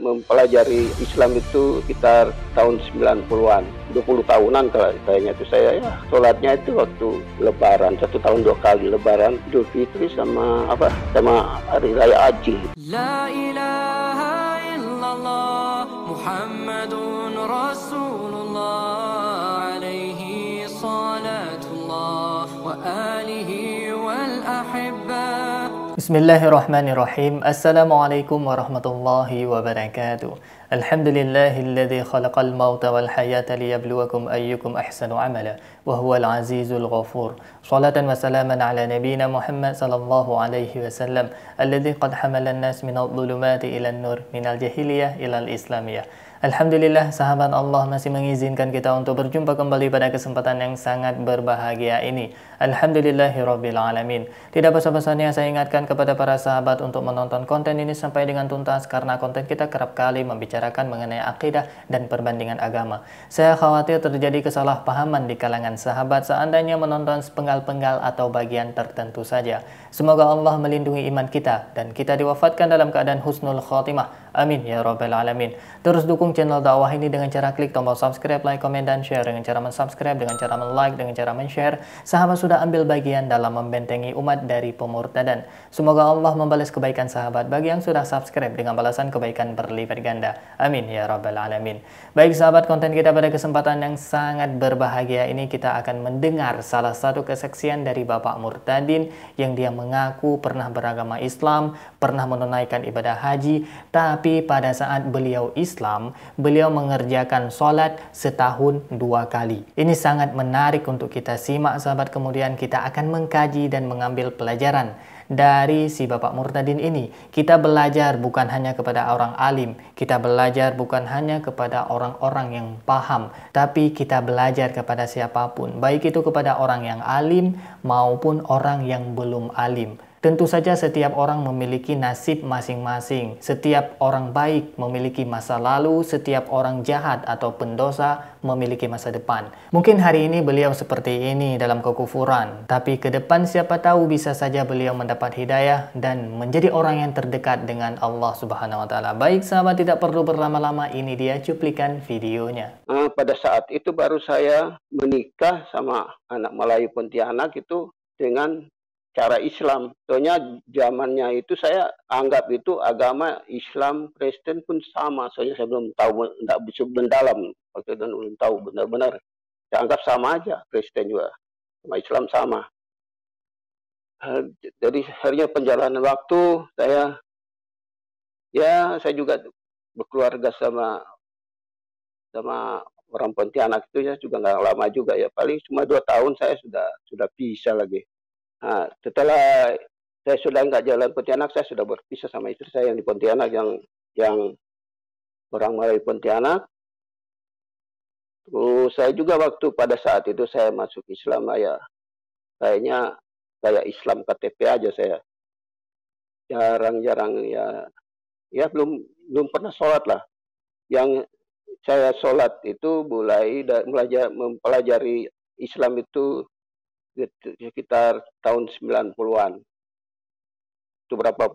mempelajari Islam itu sekitar tahun 90-an, 20 tahunan kayaknya itu saya ya. Sholatnya itu waktu Lebaran, 1 tahun 2 kali, Lebaran, Idul Fitri sama Hari Raya Haji. La ilaha illallah Muhammadun Rasulullah alaihi salatullah wa alihi wal ahibba. Bismillahirrahmanirrahim. Assalamualaikum warahmatullahi wabarakatuh. Alhamdulillahilladzi khalaqal mauta wal hayata liyabluwakum ayyukum ahsanu amala wa huwal azizul ghafur. Shalatan wa salaman ala nabiyyina Muhammad sallallahu alaihi wasallam alladzi qad hamala an-nas minadh dhulumati ilan nur minal jahiliyah ilal islamiyah. Alhamdulillah, sahabat Allah masih mengizinkan kita untuk berjumpa kembali pada kesempatan yang sangat berbahagia ini. Alhamdulillahirabbil alamin. Tidak bosan-bosannya saya ingatkan kepada para sahabat untuk menonton konten ini sampai dengan tuntas, karena konten kita kerap kali membicarakan mengenai akidah dan perbandingan agama. Saya khawatir terjadi kesalahpahaman di kalangan sahabat seandainya menonton sepenggal-penggal atau bagian tertentu saja. Semoga Allah melindungi iman kita dan kita diwafatkan dalam keadaan husnul khotimah. Amin ya rabbal alamin. Terus dukung channel dakwah ini dengan cara klik tombol subscribe, like, komen, dan share. Dengan cara mensubscribe, dengan cara men-like, dengan cara men-share, sahabat sudah ambil bagian dalam membentengi umat dari pemurtadan. Semoga Allah membalas kebaikan sahabat bagi yang sudah subscribe dengan balasan kebaikan berlipat ganda. Amin ya rabbal alamin. Baik sahabat, konten kita pada kesempatan yang sangat berbahagia ini kita akan mendengar salah satu kesaksian dari Bapak Murtadin yang dia mengaku pernah beragama Islam, pernah menunaikan ibadah haji, tapi pada saat beliau Islam, beliau mengerjakan sholat setahun 2 kali. Ini sangat menarik untuk kita simak sahabat, kemudian kita akan mengkaji dan mengambil pelajaran dari si Bapak Murtadin ini. Kita belajar bukan hanya kepada orang alim, kita belajar bukan hanya kepada orang-orang yang paham, tapi kita belajar kepada siapapun, baik itu kepada orang yang alim maupun orang yang belum alim. Tentu saja setiap orang memiliki nasib masing-masing. Setiap orang baik memiliki masa lalu, setiap orang jahat atau pendosa memiliki masa depan. Mungkin hari ini beliau seperti ini dalam kekufuran, tapi ke depan siapa tahu bisa saja beliau mendapat hidayah dan menjadi orang yang terdekat dengan Allah Subhanahu wa taala. Baik sahabat, tidak perlu berlama-lama, ini dia cuplikan videonya. Pada saat itu baru saya menikah sama anak Melayu Pontianak itu dengan cara Islam. Soalnya zamannya itu saya anggap itu agama Islam Kristen pun sama. Soalnya saya belum tahu, tidak bisa mendalam waktu itu, belum tahu benar-benar. Saya anggap sama aja, Kristen juga sama Islam sama. Jadi harinya penjalanan waktu saya juga berkeluarga sama orang Pontianak itu ya, juga nggak lama juga ya, paling cuma 2 tahun saya sudah pisah lagi. Nah, setelah saya sudah nggak jalan Pontianak, saya sudah berpisah sama istri saya yang di Pontianak, yang orang Melayu Pontianak. Terus saya juga waktu pada saat itu saya masuk Islam, ya kayaknya kayak Islam KTP aja saya. Jarang-jarang ya belum pernah sholat lah. Yang saya sholat itu mulai mempelajari Islam itu sekitar tahun 90-an. Itu berapa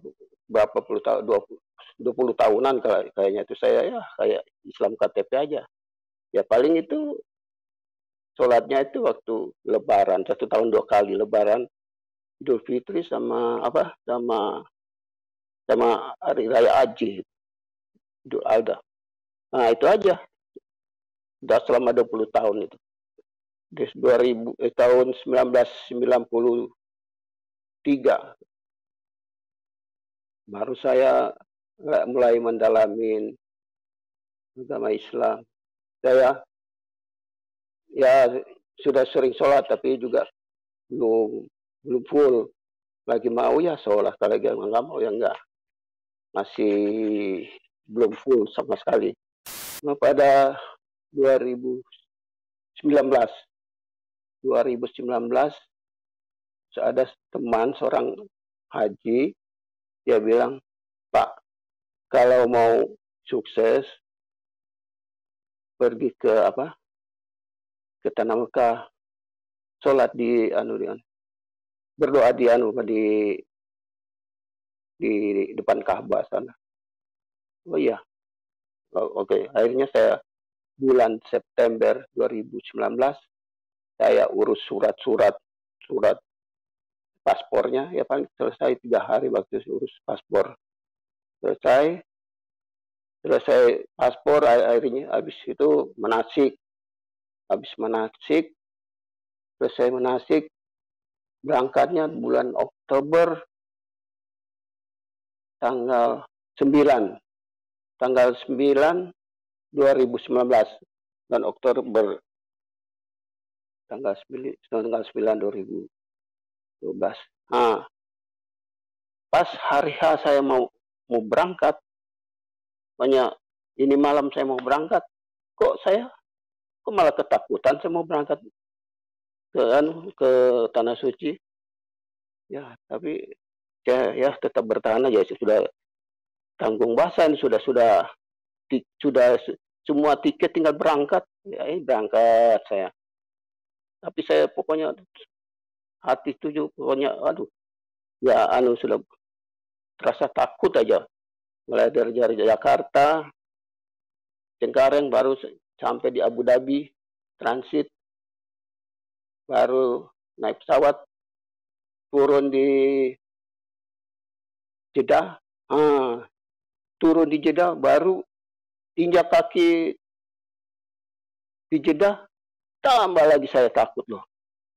puluh tahun, 20 tahunan kayaknya itu saya ya, kayak Islam KTP aja. Ya paling itu sholatnya itu waktu Lebaran, 1 tahun 2 kali, Lebaran, Idul Fitri sama Hari Raya Haji, Idul Adha. Nah itu aja. Sudah selama 20 tahun itu. Di tahun 1993 baru saya mulai mendalami agama Islam. Saya ya sudah sering sholat, tapi juga belum full. Lagi mau ya sholat, kalau lagi nggak mau ya enggak. Masih belum full sama sekali. Nah, pada 2019 ada teman seorang haji, dia bilang, Pak, kalau mau sukses pergi ke Tanah Mekah, sholat berdoa di depan Ka'bah sana. Oh iya, Oke, akhirnya saya bulan September 2019 saya urus surat paspornya, ya paling selesai 3 hari waktu urus paspor. Selesai paspor, akhirnya habis itu manasik. Habis manasik, selesai manasik, berangkatnya bulan Oktober tanggal 9. Tanggal 9 2019 dan Oktober tanggal 9 2012. Nah, pas hari H saya mau berangkat, banyak ini malam saya mau berangkat, kok malah ketakutan saya mau berangkat ke tanah suci. Ya, tapi ya tetap bertahan aja, sudah tanggung basan, sudah semua tiket, tinggal berangkat. Ya, berangkat saya. Tapi saya pokoknya hati tujuh, pokoknya aduh, ya sudah terasa takut aja. Mulai dari Jakarta, Cengkareng, baru sampai di Abu Dhabi, transit, baru naik pesawat, turun di Jeddah, turun di Jeddah, baru injak kaki di Jeddah, tambah lagi saya takut loh.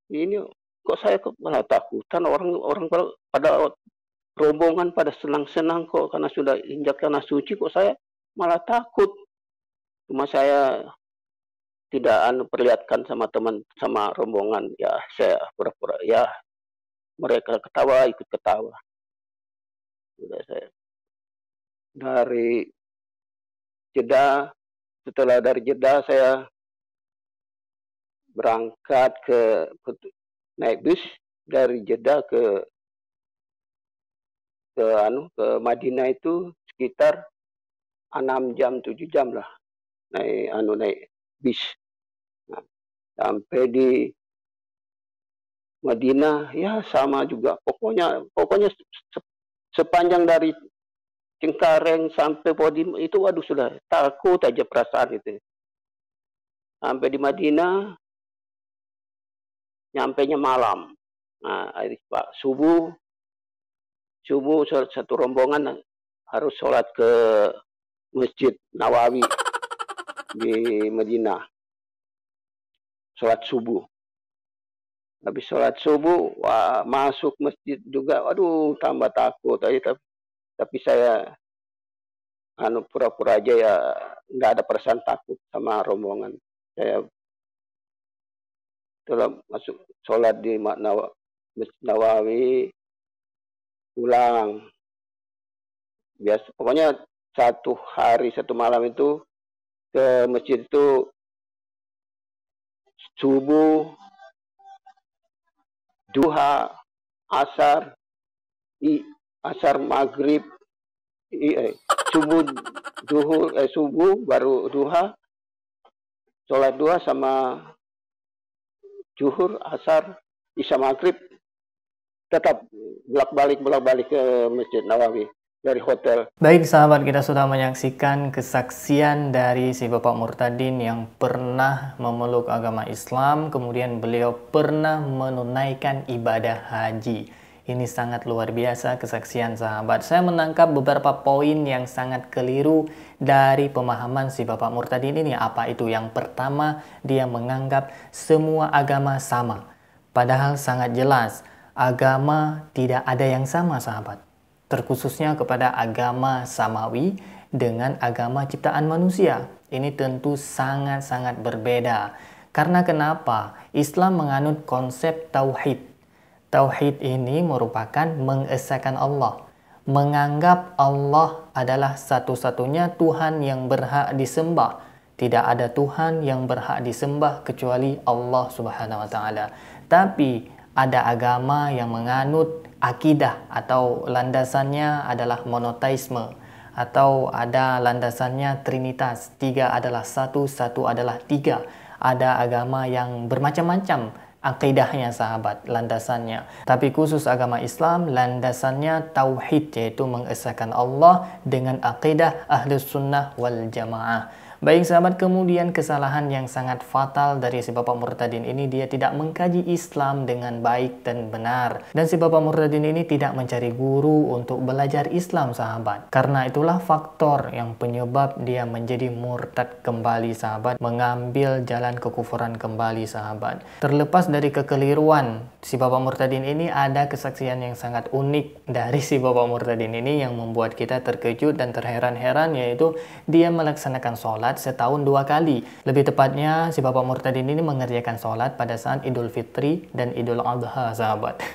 Ini kok saya malah takutan, orang pada rombongan pada senang-senang kok karena sudah injak tanah suci, kok saya malah takut. Cuma saya tidak perlihatkan sama rombongan, ya saya pura-pura, ya mereka ketawa, ikut ketawa. Sudah saya dari Jeddah, setelah dari Jeddah saya berangkat naik bus dari Jeddah ke Madinah, itu sekitar 6 jam 7 jam lah naik bis. Nah, sampai di Madinah ya sama juga, pokoknya sepanjang dari Cengkareng sampai Podim itu waduh sudah takut aja perasaan itu. Sampai di Madinah nyampainya malam. Nah, Pak, subuh satu rombongan harus sholat ke Masjid Nawawi di Madinah. Sholat subuh. Habis sholat subuh, wah, masuk masjid juga, aduh tambah takut aja. Tapi saya pura-pura aja, ya nggak ada perasaan takut sama rombongan. Saya telah masuk sholat di Masjid Nawawi, pulang. Biasa, pokoknya 1 hari 1 malam itu ke masjid itu subuh, duha, asar, maghrib, subuh baru duha, sholat duha sama zuhur, asar, isya, maghrib, tetap bolak-balik ke Masjid Nawawi dari hotel. Baik sahabat, kita sudah menyaksikan kesaksian dari si Bapak Murtadin yang pernah memeluk agama Islam, kemudian beliau pernah menunaikan ibadah haji. Ini sangat luar biasa kesaksian sahabat. Saya menangkap beberapa poin yang sangat keliru dari pemahaman si Bapak Murtadin ini. Apa itu? Yang pertama, dia menganggap semua agama sama. Padahal sangat jelas, agama tidak ada yang sama sahabat. Terkhususnya kepada agama Samawi dengan agama ciptaan manusia. Ini tentu sangat-sangat berbeda. Karena kenapa? Islam menganut konsep tauhid. Tauhid ini merupakan mengesahkan Allah, menganggap Allah adalah satu-satunya Tuhan yang berhak disembah. Tidak ada Tuhan yang berhak disembah kecuali Allah Subhanahu wa taala. Tapi ada agama yang menganut akidah atau landasannya adalah monoteisme, atau ada landasannya trinitas, 3 adalah 1, 1 adalah 3. Ada agama yang bermacam-macam akidahnya sahabat, landasannya. Tapi khusus agama Islam, landasannya tauhid, yaitu mengesahkan Allah dengan akidah Ahlus Sunnah wal Jamaah. Baik sahabat, kemudian kesalahan yang sangat fatal dari si Bapak Murtadin ini, dia tidak mengkaji Islam dengan baik dan benar. Dan si Bapak Murtadin ini tidak mencari guru untuk belajar Islam sahabat. Karena itulah faktor yang penyebab dia menjadi murtad kembali sahabat, mengambil jalan kekufuran kembali sahabat. Terlepas dari kekeliruan si Bapak Murtadin ini, ada kesaksian yang sangat unik dari si Bapak Murtadin ini yang membuat kita terkejut dan terheran-heran, yaitu dia melaksanakan sholat setahun 2 kali. Lebih tepatnya si Bapak Murtadin ini mengerjakan sholat pada saat Idul Fitri dan Idul Adha sahabat.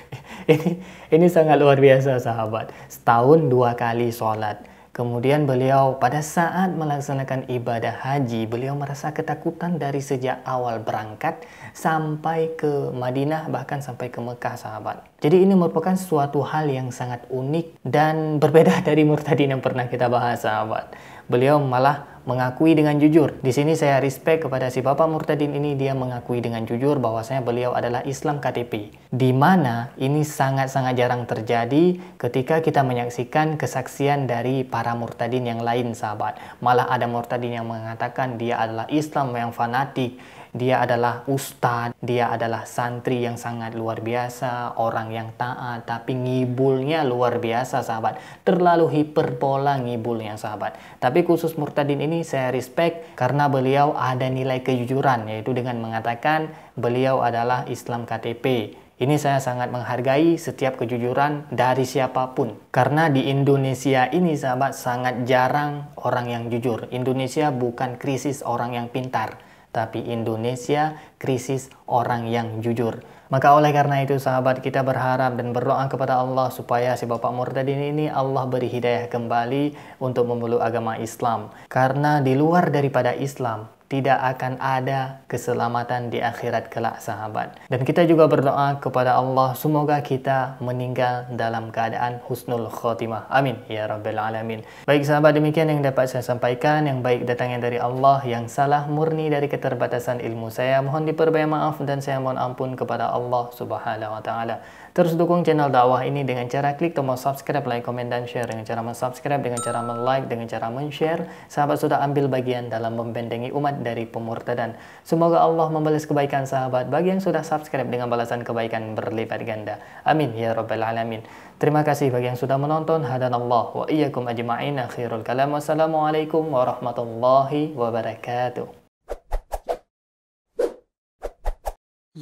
ini sangat luar biasa sahabat. Setahun 2 kali sholat. Kemudian beliau pada saat melaksanakan ibadah haji, beliau merasa ketakutan dari sejak awal berangkat sampai ke Madinah, bahkan sampai ke Mekah sahabat. Jadi ini merupakan suatu hal yang sangat unik dan berbeda dari murtadin yang pernah kita bahas sahabat. Beliau malah mengakui dengan jujur. Di sini saya respect kepada si Bapak Murtadin ini, dia mengakui dengan jujur bahwasanya beliau adalah Islam KTP. Di mana ini sangat-sangat jarang terjadi ketika kita menyaksikan kesaksian dari para murtadin yang lain sahabat. Malah ada murtadin yang mengatakan dia adalah Islam yang fanatik, dia adalah ustadz, dia adalah santri yang sangat luar biasa, orang yang taat, tapi ngibulnya luar biasa sahabat. Terlalu hiperbola ngibulnya sahabat. Tapi khusus murtadin ini saya respect karena beliau ada nilai kejujuran, yaitu dengan mengatakan beliau adalah Islam KTP. Ini saya sangat menghargai setiap kejujuran dari siapapun. Karena di Indonesia ini sahabat sangat jarang orang yang jujur. Indonesia bukan krisis orang yang pintar, tapi Indonesia krisis orang yang jujur. Maka oleh karena itu sahabat, kita berharap dan berdoa kepada Allah supaya si Bapak Murtadin ini Allah beri hidayah kembali untuk memeluk agama Islam. Karena di luar daripada Islam tidak akan ada keselamatan di akhirat kelak sahabat. Dan kita juga berdoa kepada Allah semoga kita meninggal dalam keadaan husnul khotimah. Amin ya rabbal alamin. Baik sahabat, demikian yang dapat saya sampaikan. Yang baik datangnya dari Allah, yang salah murni dari keterbatasan ilmu saya. Mohon diperbaiki maaf dan saya mohon ampun kepada Allah Subhanahu wa taala. Terus dukung channel dakwah ini dengan cara klik tombol subscribe, like, komen, dan share. Dengan cara subscribe, dengan cara like, dengan cara share. Sahabat sudah ambil bagian dalam membentengi umat dari pemurtadan. Semoga Allah membalas kebaikan sahabat bagi yang sudah subscribe dengan balasan kebaikan berlipat ganda. Amin ya rabbal alamin. Terima kasih bagi yang sudah menonton. Hadanallah wa iyyakum ajma'in. Akhirul kalam. Wassalamualaikum warahmatullahi wabarakatuh.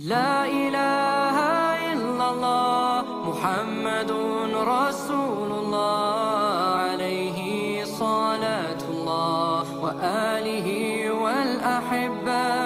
La ilaha illallah Muhammadun Rasulullah alaihi salatullah wa alihi wal ahibba